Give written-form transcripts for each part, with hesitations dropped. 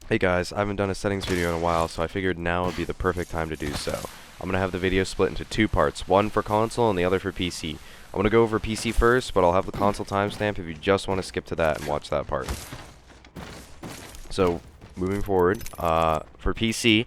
Hey guys, I haven't done a settings video in a while, so I figured now would be the perfect time to do so. I'm going to have the video split into two parts, one for console and the other for PC. I'm going to go over PC first, but I'll have the console timestamp if you just want to skip to that and watch that part. So, moving forward, for PC,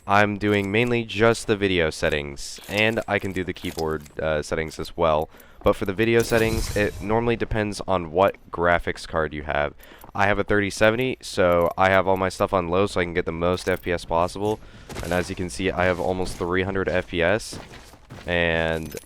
I'm doing mainly just the video settings, and I can do the keyboard settings as well. But for the video settings, it normally depends on what graphics card you have. I have a 3070, so I have all my stuff on low so I can get the most FPS possible. And as you can see, I have almost 300 FPS. And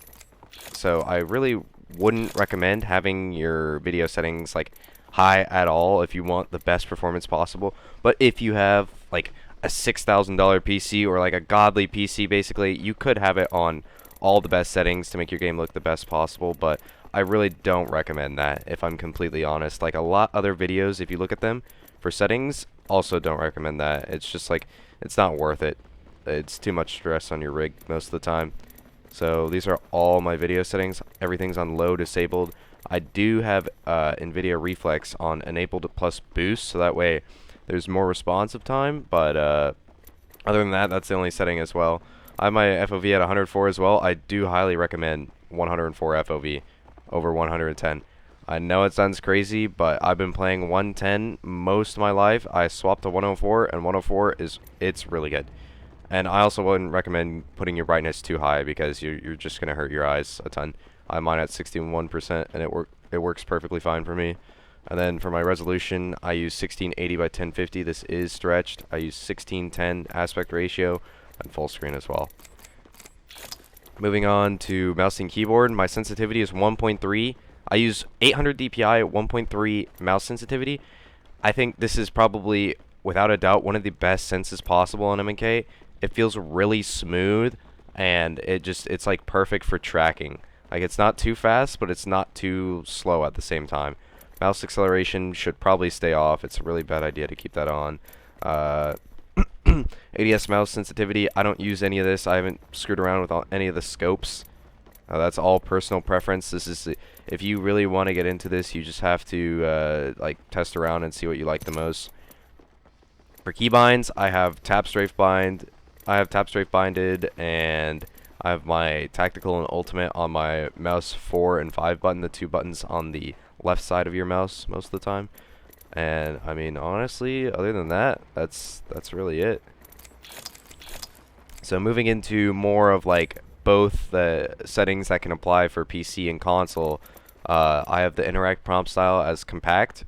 so I really wouldn't recommend having your video settings like high at all if you want the best performance possible. But if you have like a $6,000 PC or like a godly PC basically, you could have it on all the best settings to make your game look the best possible, but I really don't recommend that, if I'm completely honest. Like a lot other videos, if you look at them for settings, also don't recommend that. It's just like, it's not worth it. It's too much stress on your rig most of the time. So these are all my video settings. Everything's on low disabled. I do have NVIDIA Reflex on enabled plus boost, so that way there's more responsive time, but other than that, that's the only setting as well. I have my FOV at 104 as well. I do highly recommend 104 FOV over 110. I know it sounds crazy, but I've been playing 110 most of my life. I swapped to 104, and 104 it's really good. And I also wouldn't recommend putting your brightness too high because you're just gonna hurt your eyes a ton. I have mine at 61%, and it works perfectly fine for me. And then for my resolution, I use 1680 by 1050. This is stretched. I use 1610 aspect ratio and full screen as well. Moving on to mouse and keyboard, my sensitivity is 1.3. I use 800 DPI at 1.3 mouse sensitivity. I think this is probably, without a doubt, one of the best senses possible on MK. It feels really smooth, and it's like perfect for tracking. Like, it's not too fast, but it's not too slow at the same time. Mouse acceleration should probably stay off. It's a really bad idea to keep that on. ADS mouse sensitivity, I don't use any of this. I haven't screwed around with any of the scopes. That's all personal preference. This is, if you really want to get into this, you just have to like test around and see what you like the most. For keybinds, I have tap strafe bind. I have tap strafe binded, and I have my tactical and ultimate on my mouse 4 and 5 button, the two buttons on the left side of your mouse most of the time. And I mean, honestly, other than that, that's really it. So moving into more of like both the settings that can apply for PC and console, I have the interact prompt style as compact.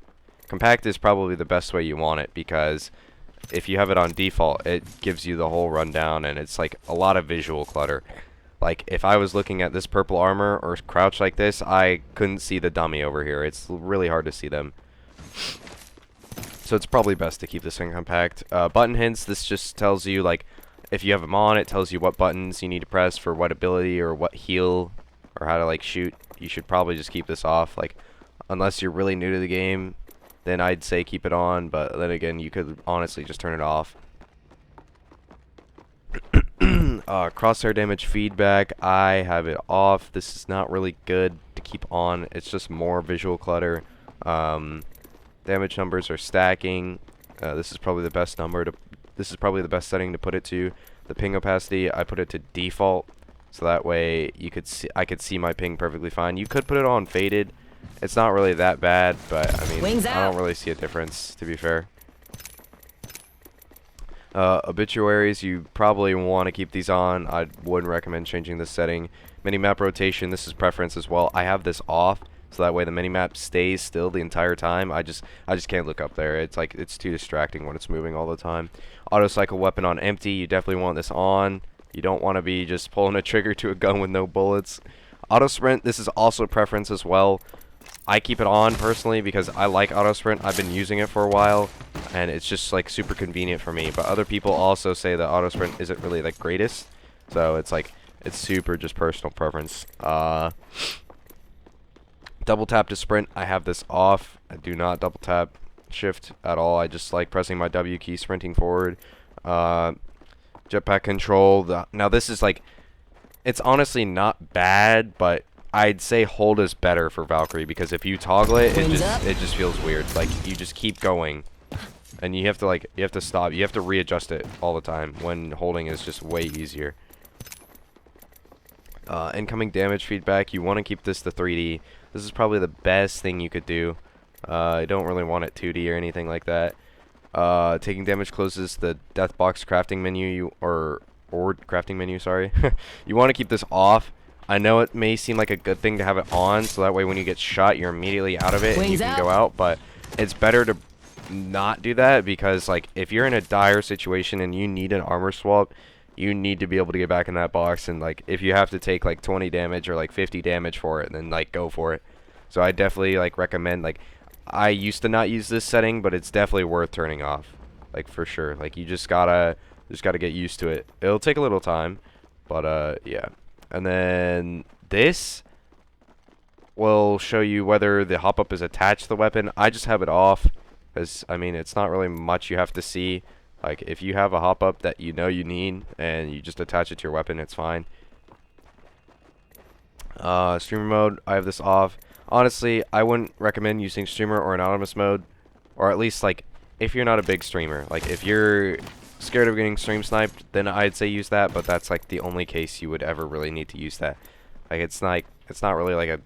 Compact is probably the best way you want it, because if you have it on default, it gives you the whole rundown, and it's like a lot of visual clutter. Like, if I was looking at this purple armor or crouch like this, I couldn't see the dummy over here. It's really hard to see them. So it's probably best to keep this in compact. Button hints, this just tells you, like, if you have them on, it tells you what buttons you need to press for what ability or what heal or how to, like, shoot. You should probably just keep this off. Like, unless you're really new to the game, then I'd say keep it on, but then again, you could honestly just turn it off. Crosshair damage feedback, I have it off. This is not really good to keep on. It's just more visual clutter. Damage numbers are stacking. This is probably the best setting to put it to. The ping opacity, I put it to default, so that way I could see my ping perfectly fine. You could put it on faded. It's not really that bad, but I mean, I don't really see a difference, to be fair. Obituaries, you probably want to keep these on. I wouldn't recommend changing this setting. Minimap rotation, this is preference as well. I have this off, so that way the minimap stays still the entire time. I just can't look up there. It's like, it's too distracting when it's moving all the time. Auto cycle weapon on empty, you definitely want this on. You don't want to be just pulling a trigger to a gun with no bullets. Auto sprint, this is also preference as well. I keep it on personally because I like auto sprint. I've been using it for a while, and it's just like super convenient for me. But other people also say that auto sprint isn't really the greatest, so it's like, it's super just personal preference. Double tap to sprint, I have this off. I do not double tap shift at all. I just like pressing my W key, sprinting forward. Jetpack control, now this is like, it's honestly not bad, but I'd say hold is better for Valkyrie, because if you toggle it, it just feels weird. Like, you just keep going. And you have to stop. You have to readjust it all the time when holding is just way easier. Incoming damage feedback, you want to keep this to 3D. This is probably the best thing you could do. I don't really want it 2D or anything like that. Taking damage closes the death box crafting menu, or crafting menu, sorry. You want to keep this off. I know it may seem like a good thing to have it on, so that way when you get shot, you're immediately out of it and you can go out, but it's better to not do that, because like if you're in a dire situation and you need an armor swap, you need to be able to get back in that box, and like if you have to take like 20 damage or like 50 damage for it, then like go for it. So I definitely like recommend, like I used to not use this setting, but it's definitely worth turning off, like for sure. Like you just gotta get used to it. It'll take a little time, but yeah. And then this will show you whether the hop up is attached to the weapon. I just have it off, because I mean it's not really much you have to see. Like if you have a hop up that you know you need and you just attach it to your weapon, it's fine. Streamer mode, I have this off. Honestly, I wouldn't recommend using streamer or anonymous mode, or at least like if you're not a big streamer. Like if you're scared of getting stream sniped, then I'd say use that, but that's like the only case you would ever really need to use that. Like it's not really like a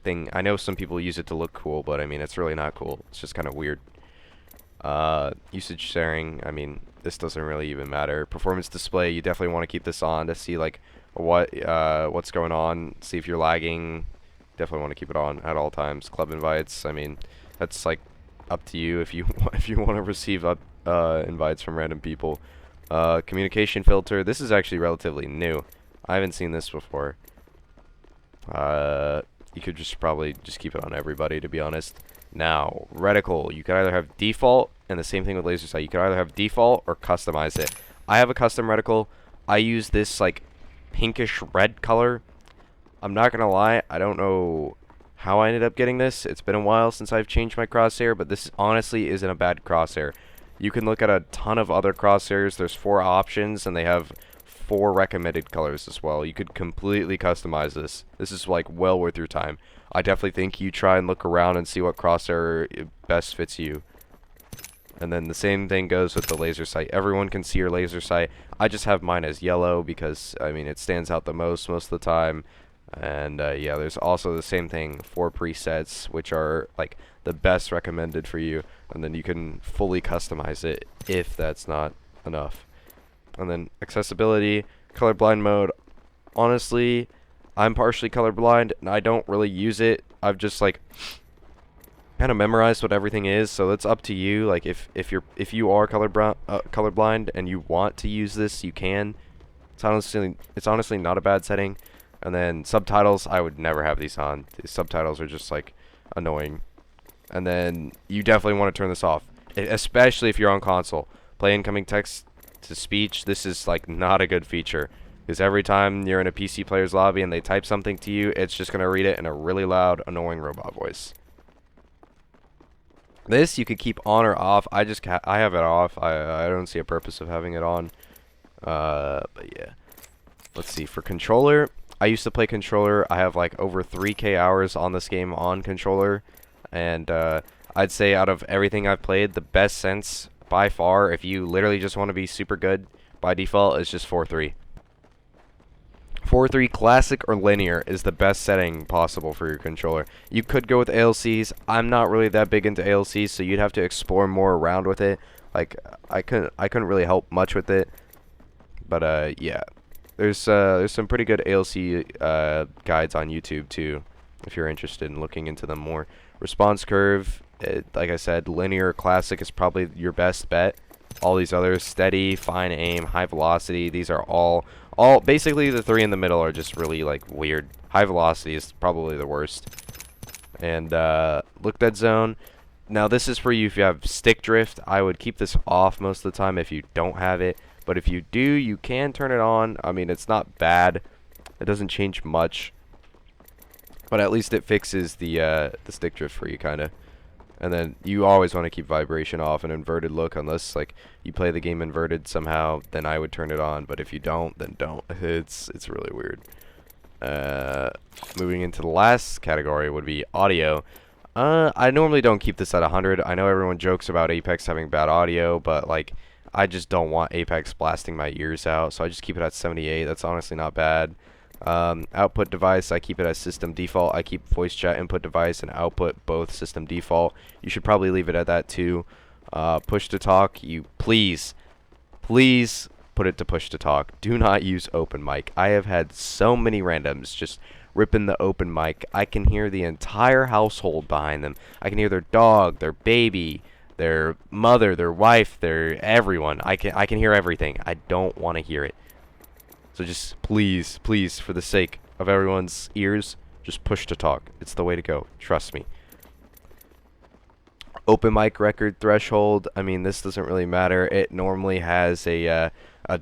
thing. I know some people use it to look cool, but I mean it's really not cool. It's just kind of weird. Usage sharing, I mean this doesn't really even matter. Performance display, you definitely want to keep this on to see like what's going on, see if you're lagging. Definitely want to keep it on at all times. Club invites, I mean that's like up to you if you want to receive invites from random people. Communication filter, this is actually relatively new. I haven't seen this before. You could probably keep it on everybody, to be honest. Now, reticle, you can either have default, and the same thing with laser sight. You can either have default or customize it. I have a custom reticle. I use this like pinkish red color. I'm not gonna lie, I don't know how I ended up getting this. It's been a while since I've changed my crosshair, but this honestly isn't a bad crosshair. You can look at a ton of other crosshairs. There's 4 options, and they have 4 recommended colors as well. You could completely customize this. This is like well worth your time. I definitely think you try and look around and see what crosshair best fits you. And then the same thing goes with the laser sight. Everyone can see your laser sight. I just have mine as yellow because, I mean, it stands out the most of the time. And yeah, there's also the same thing, 4 presets, which are like the best recommended for you. And then you can fully customize it if that's not enough. And then accessibility, colorblind mode. Honestly, I'm partially colorblind and I don't really use it. I've just like kind of memorized what everything is, so it's up to you. Like if you are colorblind and you want to use this, you can. It's honestly not a bad setting. And then subtitles, I would never have these on. The subtitles are just like annoying. And then you definitely want to turn this off, especially if you're on console. Play incoming text to speech. This is like not a good feature, because every time you're in a PC player's lobby and they type something to you, it's just gonna read it in a really loud, annoying robot voice. This you could keep on or off. I have it off. I don't see a purpose of having it on. But yeah. Let's see, for controller, I used to play controller. I have like over 3K hours on this game on controller, and I'd say out of everything I've played, the best sense by far, if you literally just want to be super good by default, is just 4-3. 4-3 classic or linear is the best setting possible for your controller. You could go with ALCs. I'm not really that big into ALCs, so you'd have to explore more around with it. Like I couldn't really help much with it. But yeah. There's some pretty good ALC guides on YouTube too, if you're interested in looking into them more. Response curve, like I said, linear classic is probably your best bet. All these others, steady, fine aim, high velocity, these are all basically the 3 in the middle are just really like weird. High velocity is probably the worst. And look dead zone. Now this is for you if you have stick drift. I would keep this off most of the time if you don't have it. But if you do, you can turn it on. I mean, it's not bad. It doesn't change much. But at least it fixes the stick drift for you, kind of. And then you always want to keep vibration off, an inverted look, unless like you play the game inverted somehow, then I would turn it on. But if you don't, then don't. It's really weird. Moving into the last category would be audio. I normally don't keep this at 100. I know everyone jokes about Apex having bad audio, but like, I just don't want Apex blasting my ears out, so I just keep it at 78. That's honestly not bad. Output device, I keep it as system default. I keep voice chat input device and output both system default. You should probably leave it at that too. Push to talk, you please put it to push to talk. Do not use open mic. I have had so many randoms just ripping the open mic. I can hear the entire household behind them. I can hear their dog, their baby, their mother, their wife, their everyone. I can hear everything. I don't want to hear it. So just please, for the sake of everyone's ears, just push to talk. It's the way to go. Trust me. Open mic record threshold, I mean, this doesn't really matter. It normally has a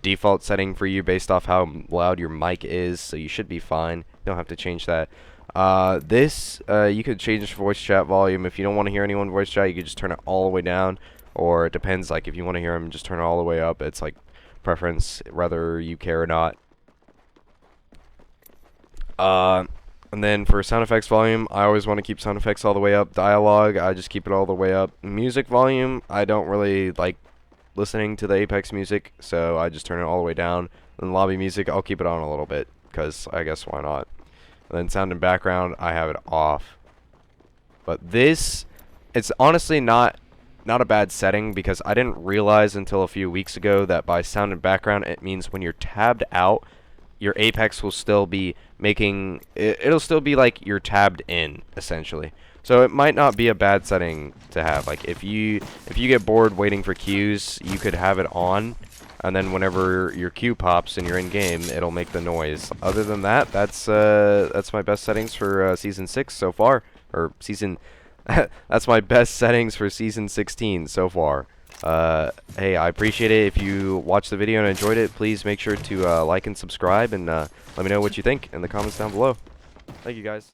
default setting for you based off how loud your mic is, so you should be fine. You don't have to change that. You could change voice chat volume. If you don't want to hear anyone voice chat, you could just turn it all the way down, or it depends, like, if you want to hear them, just turn it all the way up. It's, like, preference, whether you care or not. And then for sound effects volume, I always want to keep sound effects all the way up. Dialogue, I just keep it all the way up. Music volume, I don't really like listening to the Apex music, so I just turn it all the way down. And lobby music, I'll keep it on a little bit, because I guess why not. And then sound and background, I have it off. But this, it's honestly not a bad setting, because I didn't realize until a few weeks ago that by sound and background, it means when you're tabbed out, your Apex will still be making it'll still be like you're tabbed in, essentially. So it might not be a bad setting to have. Like if you get bored waiting for queues, you could have it on, and then whenever your queue pops and you're in game, it'll make the noise. Other than that, that's my best settings for season 6 so far, or season that's my best settings for season 16 so far. Hey, I appreciate it. If you watched the video and enjoyed it, please make sure to like and subscribe, and let me know what you think in the comments down below. Thank you, guys.